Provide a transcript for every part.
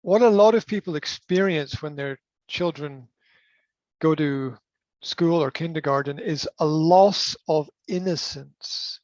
what a lot of people experience when their children go to school or kindergarten is a loss of innocence,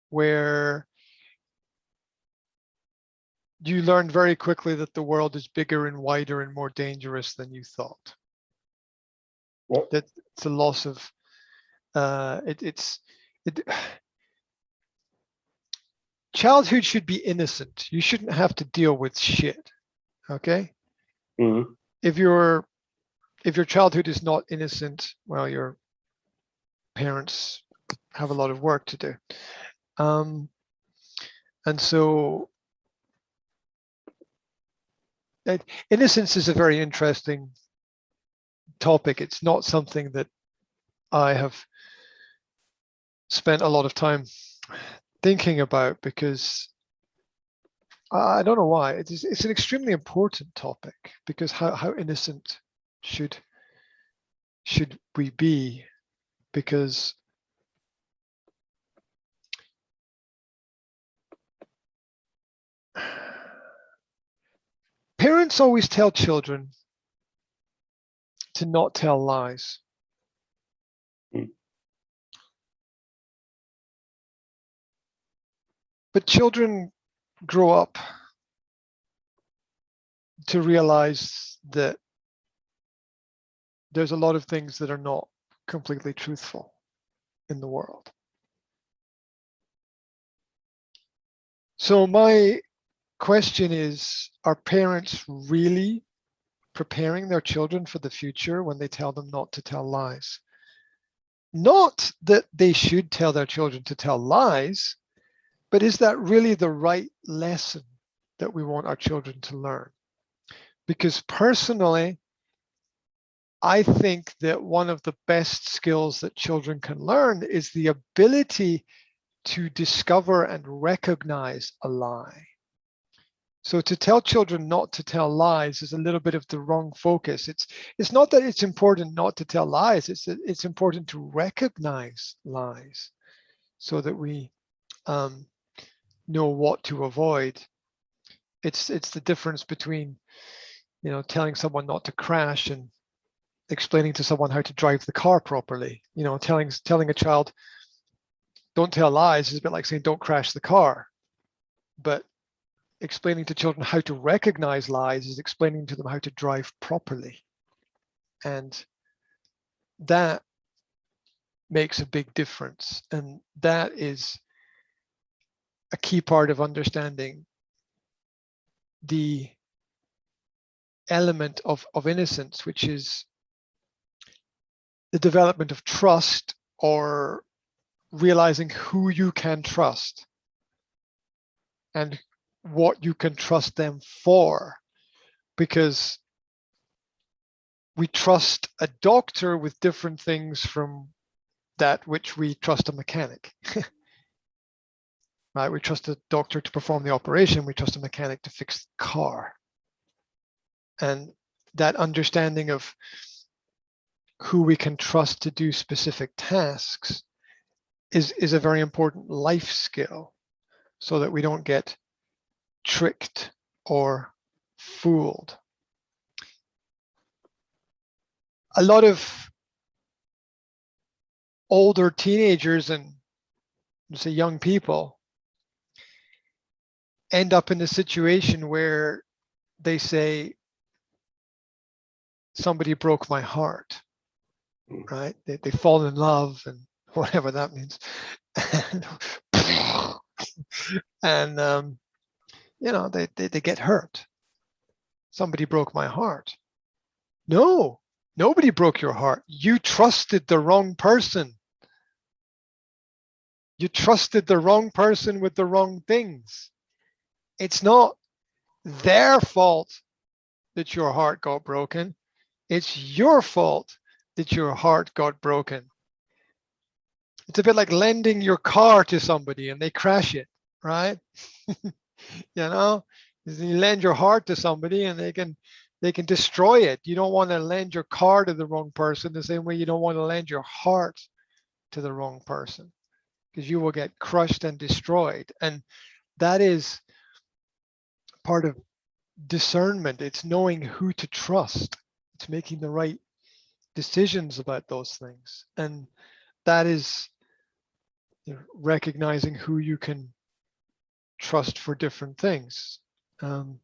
where you learn very quickly that the world is bigger and wider and more dangerous than you thought. Yep. That it's a loss of childhood should be innocent. You shouldn't have to deal with shit. Okay. Mm-hmm. If your childhood is not innocent, well, your parents have a lot of work to do. And so innocence is a very interesting topic. It's not something that I have spent a lot of time thinking about, because I don't know why. It's an extremely important topic, because how innocent should we be? Because parents always tell children to not tell lies. But children grow up to realize that there's a lot of things that are not completely truthful in the world. So my question is, are parents really preparing their children for the future when they tell them not to tell lies? Not that they should tell their children to tell lies, but is that really the right lesson that we want our children to learn? Because personally, I think that one of the best skills that children can learn is the ability to discover and recognize a lie. So to tell children not to tell lies is a little bit of the wrong focus. It's not that it's important not to tell lies, it's important to recognize lies so that we know what to avoid. It's the difference between, telling someone not to crash and explaining to someone how to drive the car properly. Telling a child don't tell lies is a bit like saying don't crash the car. But explaining to children how to recognize lies is explaining to them how to drive properly. And that makes a big difference. And that is a key part of understanding the element of innocence, which is the development of trust, or realizing who you can trust and what you can trust them for. Because we trust a doctor with different things from that which we trust a mechanic. Right? We trust a doctor to perform the operation, we trust a mechanic to fix the car. And that understanding of who we can trust to do specific tasks is a very important life skill, so that we don't get tricked or fooled. A lot of older teenagers and say young people end up in a situation where they say, somebody broke my heart, right? They fall in love and whatever that means. And they get hurt. Somebody broke my heart. No, nobody broke your heart. You trusted the wrong person. You trusted the wrong person with the wrong things. It's not their fault that your heart got broken. It's your fault that your heart got broken. It's a bit like lending your car to somebody and they crash it, right? You lend your heart to somebody and they can destroy it. You don't want to lend your car to the wrong person the same way you don't want to lend your heart to the wrong person, because you will get crushed and destroyed. And that is part of discernment. It's knowing who to trust. It's making the right decisions about those things. And that is, you know, recognizing who you can trust for different things. The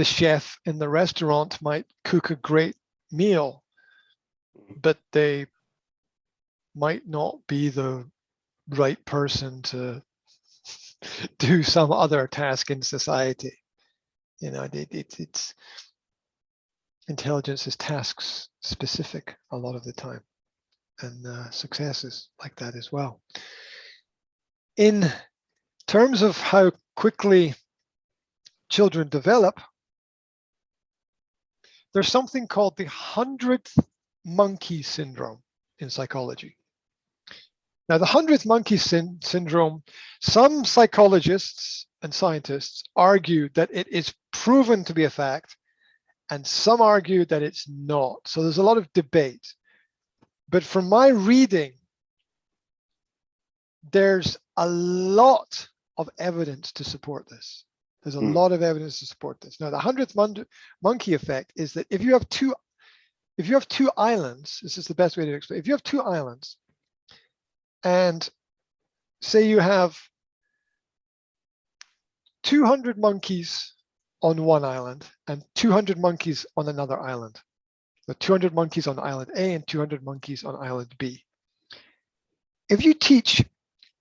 chef in the restaurant might cook a great meal, but they might not be the right person to do some other task in society. You know, it's intelligence is tasks specific a lot of the time, and success is like that as well. In terms of how quickly children develop, there's something called the 100th monkey syndrome in psychology. Now, the 100th monkey syndrome, some psychologists and scientists argue that it is proven to be a fact, and some argue that it's not. So there's a lot of debate. But from my reading, there's a lot of evidence to support this. There's a lot of evidence to support this. Now, the 100th monkey effect is that if you have two islands, this is the best way to explain. If you have two islands, and say you have 200 monkeys on one island and 200 monkeys on another island. So 200 monkeys on island A and 200 monkeys on island B. If you teach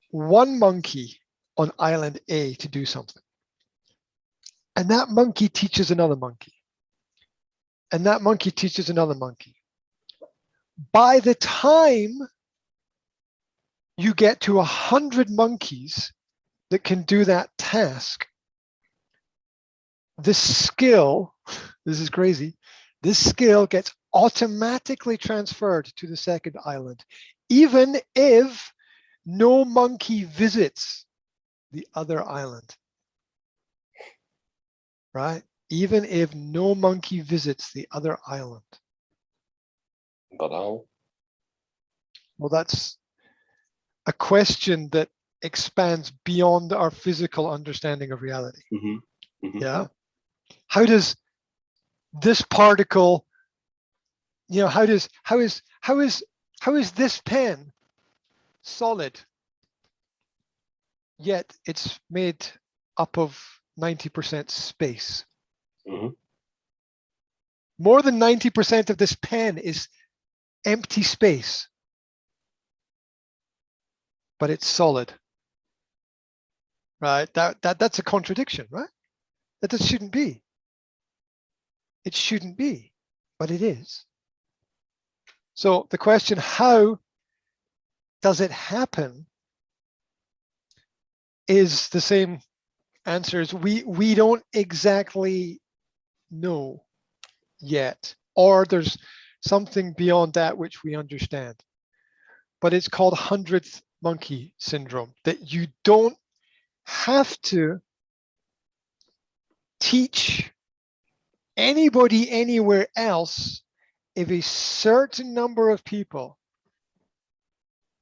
one monkey on island A to do something, and that monkey teaches another monkey, and that monkey teaches another monkey, by the time you get to 100 monkeys that can do that task, this skill, this is crazy, this skill gets automatically transferred to the second island, even if no monkey visits the other island, right? Even if no monkey visits the other island. But how? Well, that's a question that expands beyond our physical understanding of reality. Yeah. How does this particle, you know, how is this pen solid, yet it's made up of 90% space? More than 90% of this pen is empty space, but it's solid, right? That's a contradiction, right? That shouldn't be. It shouldn't be, but it is. So the question, how does it happen, is the same answer as we don't exactly know yet, or there's something beyond that which we understand. But it's called 100th monkey syndrome, that you don't have to teach anybody anywhere else if a certain number of people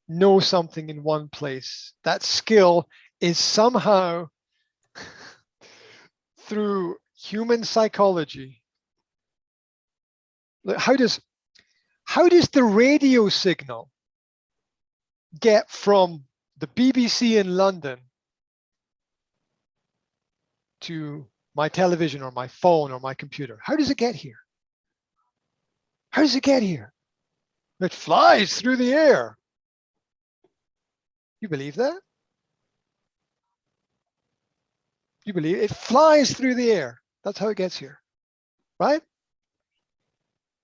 know something in one place. That skill is somehow through human psychology. How does the radio signal get from the BBC in London to my television or my phone or my computer? How does it get here? How does it get here? It flies through the air. You believe that? You believe it flies through the air. That's how it gets here, right?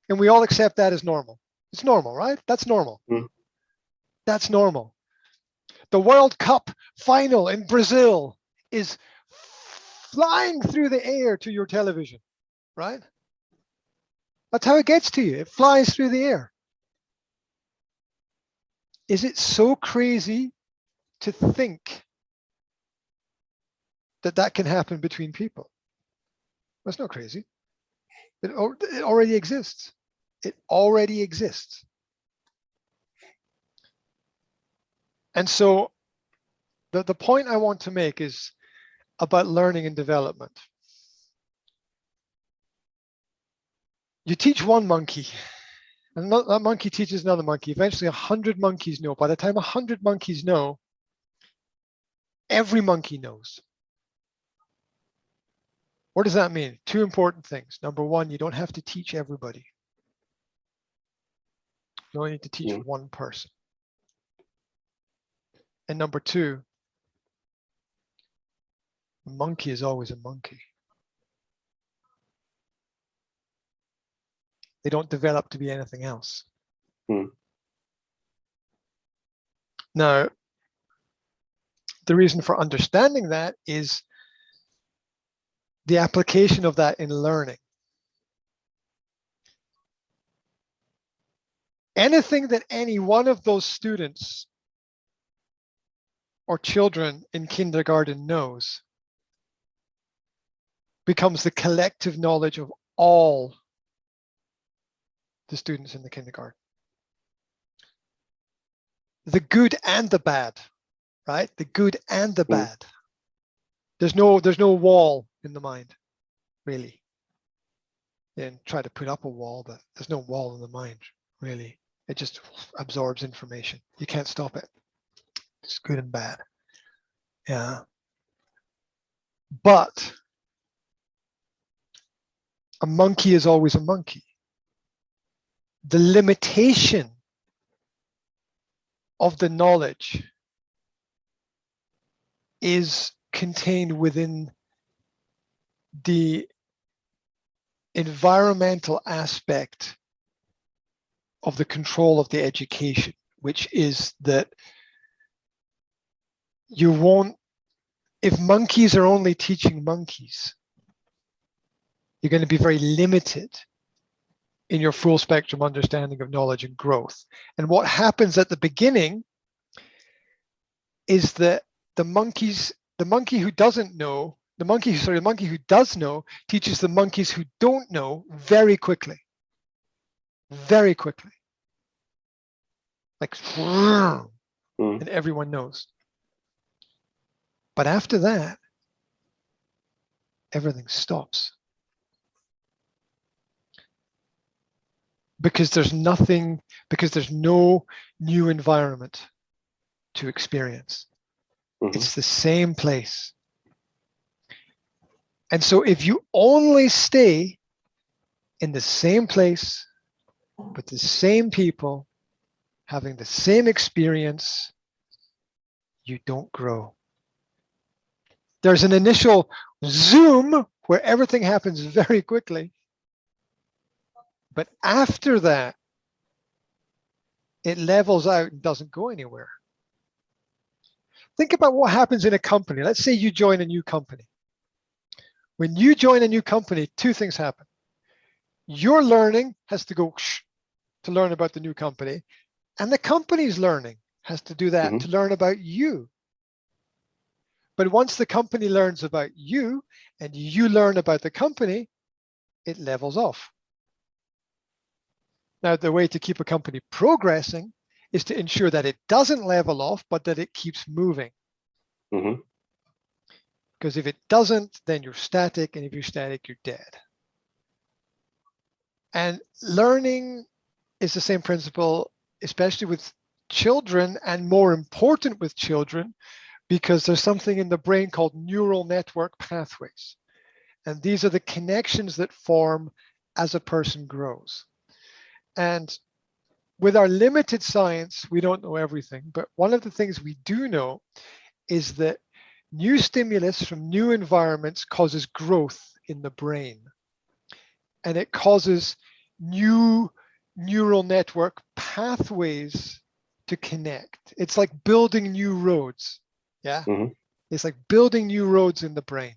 And we all accept that as normal. It's normal, right? That's normal. That's normal. The World Cup final in Brazil is flying through the air to your television, right? That's how it gets to you. It flies through the air. Is it so crazy to think that that can happen between people? That's not crazy. It already exists. It already exists. And so the point I want to make is about learning and development. You teach one monkey, and that monkey teaches another monkey. Eventually 100 monkeys know. By the time 100 monkeys know, every monkey knows. What does that mean? Two important things. Number one, you don't have to teach everybody. You only need to teach one person. And number two, a monkey is always a monkey. They don't develop to be anything else. Now, the reason for understanding that is the application of that in learning. Anything that any one of those students or children in kindergarten knows becomes the collective knowledge of all the students in the kindergarten. The good and the bad, right? The good and the bad. There's no wall in the mind, really. And try to put up a wall, but there's no wall in the mind, really. It just absorbs information. You can't stop it. It's good and bad. Yeah. But a monkey is always a monkey. The limitation of the knowledge is contained within the environmental aspect of the control of the education, which is that you won't, if monkeys are only teaching monkeys, you're going to be very limited in your full spectrum understanding of knowledge and growth. And what happens at the beginning is that the monkey who does know teaches the monkeys who don't know very quickly. Very quickly. Like, and everyone knows. But after that, everything stops. Because there's no new environment to experience. It's the same place. And so if you only stay in the same place, with the same people, having the same experience, you don't grow. There's an initial zoom where everything happens very quickly. But after that, it levels out and doesn't go anywhere. Think about what happens in a company. Let's say you join a new company. When you join a new company, two things happen. Your learning has to go to learn about the new company, and the company's learning has to do that to learn about you. But once the company learns about you and you learn about the company, it levels off. Now, the way to keep a company progressing is to ensure that it doesn't level off, but that it keeps moving. Because if it doesn't, then you're static, and if you're static, you're dead. And learning is the same principle, especially with children, and more important with children, because there's something in the brain called neural network pathways. And these are the connections that form as a person grows. And with our limited science, we don't know everything, but one of the things we do know is that new stimulus from new environments causes growth in the brain. And it causes new neural network pathways to connect. It's like building new roads. Yeah. It's like building new roads in the brain.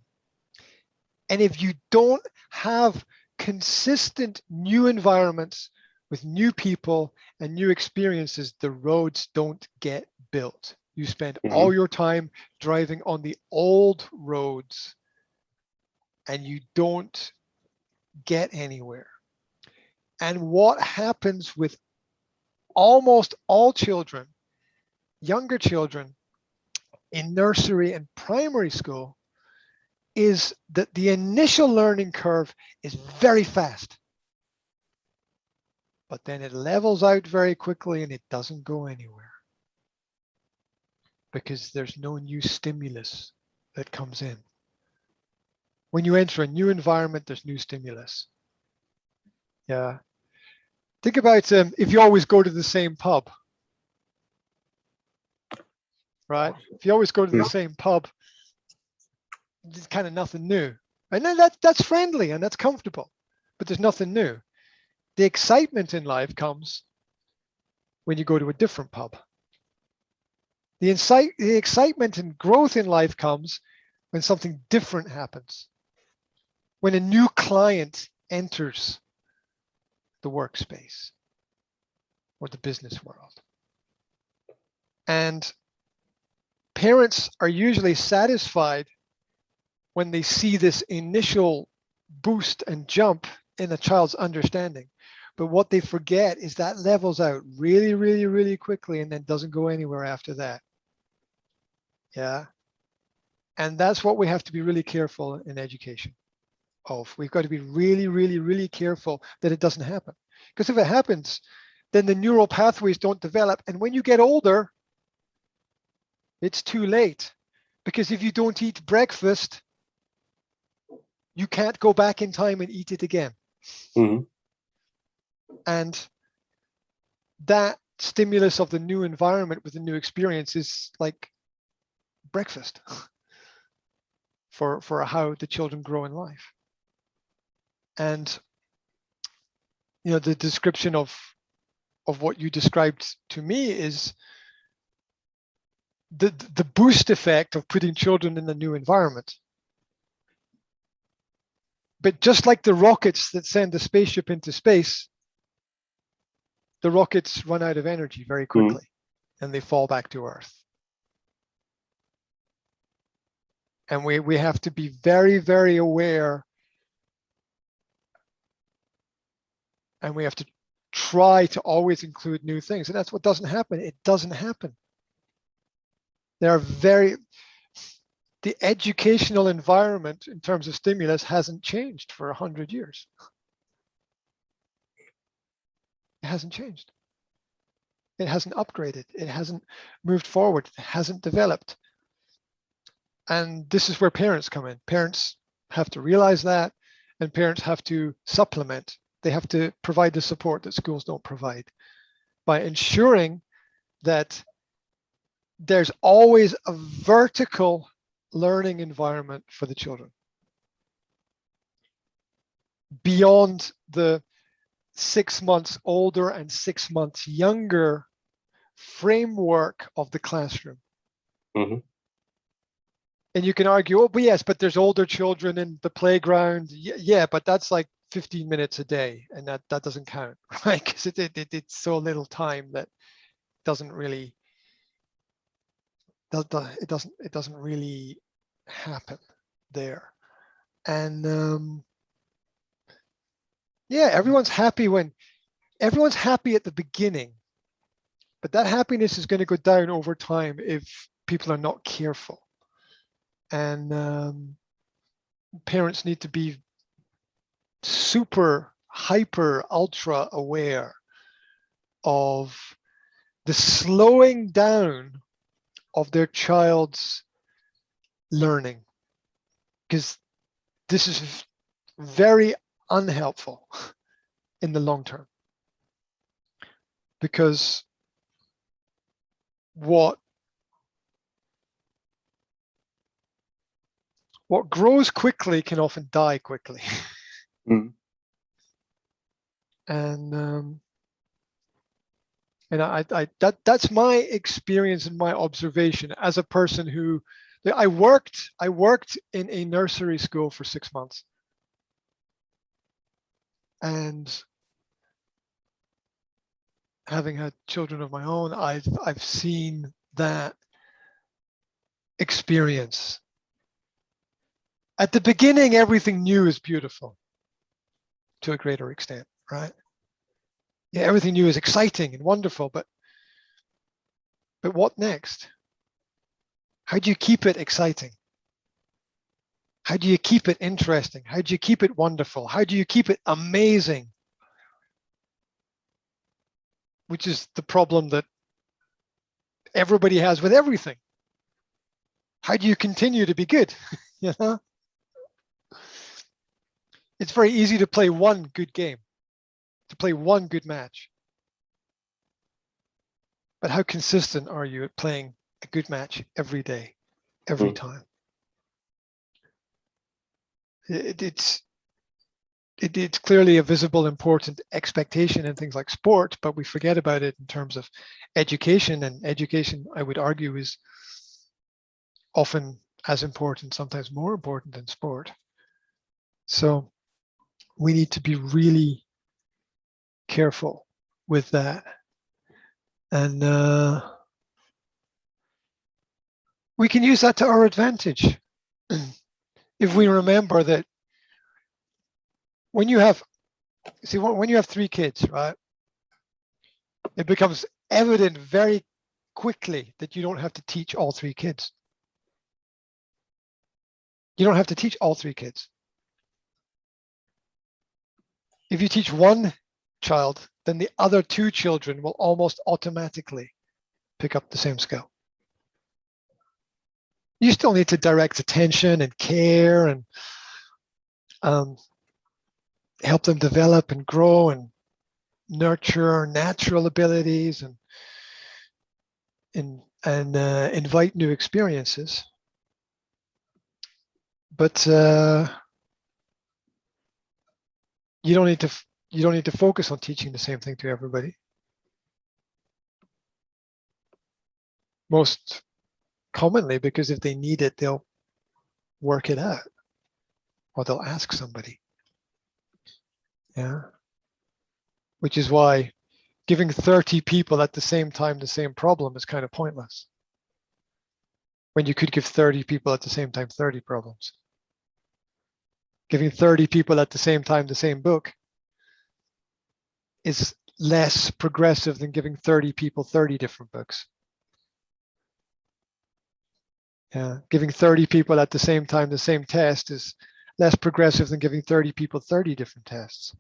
And if you don't have consistent new environments with new people and new experiences, the roads don't get built. You spend all your time driving on the old roads and you don't get anywhere. And what happens with almost all children, younger children, in nursery and primary school is that the initial learning curve is very fast, but then it levels out very quickly and it doesn't go anywhere because there's no new stimulus that comes in. When you enter a new environment, there's new stimulus. Yeah. Think about if you always go to the same pub, right? If you always go to the same pub, there's kind of nothing new. And then that's friendly and that's comfortable, but there's nothing new. The excitement in life comes when you go to a different pub. The excitement and growth in life comes when something different happens. When a new client enters the workspace or the business world. And parents are usually satisfied when they see this initial boost and jump in a child's understanding. But what they forget is that levels out really, really, really quickly and then doesn't go anywhere after that. Yeah. And that's what we have to be really careful in education of. We've got to be really, really, really careful that it doesn't happen. Because if it happens, then the neural pathways don't develop. And when you get older, it's too late. Because if you don't eat breakfast, you can't go back in time and eat it again. Mm-hmm. And that stimulus of the new environment with the new experience is like breakfast for how the children grow in life. And you know, the description of what you described to me is the boost effect of putting children in a new environment. But just like the rockets that send the spaceship into space, the rockets run out of energy very quickly and they fall back to Earth. And we have to be very, very aware, and we have to try to always include new things. And that's what doesn't happen. It doesn't happen. The educational environment in terms of stimulus hasn't changed for 100 years. It hasn't changed. It hasn't upgraded. It hasn't moved forward. It hasn't developed. And this is where parents come in. Parents have to realize that, and parents have to supplement. They have to provide the support that schools don't provide by ensuring that there's always a vertical learning environment for the children beyond the 6 months older and 6 months younger framework of the classroom. Mm-hmm. And you can argue, oh, but yes, but there's older children in the playground. Yeah, but that's like 15 minutes a day, and that doesn't count, right? Because it's so little time that doesn't really it doesn't really happen there. And yeah, everyone's happy at the beginning, but that happiness is going to go down over time if people are not careful. And parents need to be super, hyper, ultra aware of the slowing down of their child's learning, because this is very unhelpful in the long term. Because what grows quickly can often die quickly. Mm. And that's my experience and my observation as a person who I worked in a nursery school for 6 months, and having had children of my own, I've seen that experience. At the beginning, everything new is beautiful to a greater extent, right? Yeah, everything new is exciting and wonderful, but what next? How do you keep it exciting? How do you keep it interesting? How do you keep it wonderful? How do you keep it amazing? Which is the problem that everybody has with everything. How do you continue to be good? You know? It's very easy to play one good game, to play one good match. But how consistent are you at playing a good match every day, every time? It's clearly a visible, important expectation in things like sport, but we forget about it in terms of education. And education, I would argue, is often as important, sometimes more important than sport. So we need to be really careful with that. And we can use that to our advantage. If we remember that when you have, when you have 3 kids, right, it becomes evident very quickly that you don't have to teach all 3 kids. You don't have to teach all 3 kids. If you teach one child, then the other 2 children will almost automatically pick up the same skill. You still need to direct attention and care and help them develop and grow and nurture natural abilities and invite new experiences. But you don't need to focus on teaching the same thing to everybody. Most commonly, because if they need it, they'll work it out, or they'll ask somebody. Yeah. Which is why giving 30 people at the same time the same problem is kind of pointless, when you could give 30 people at the same time 30 problems. Giving 30 people at the same time the same book is less progressive than giving 30 people 30 different books. Yeah. Giving 30 people at the same time the same test is less progressive than giving 30 people 30 different tests.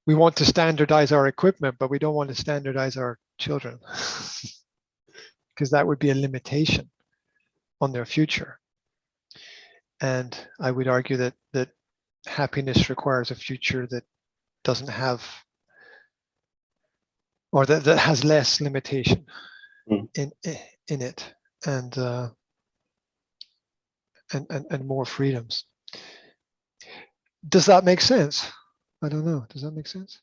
We want to standardize our equipment, but we don't want to standardize our children because that would be a limitation on their future. And I would argue that happiness requires a future that doesn't have, or that has less limitation in it, and more freedoms. Does that make sense? I don't know. Does that make sense?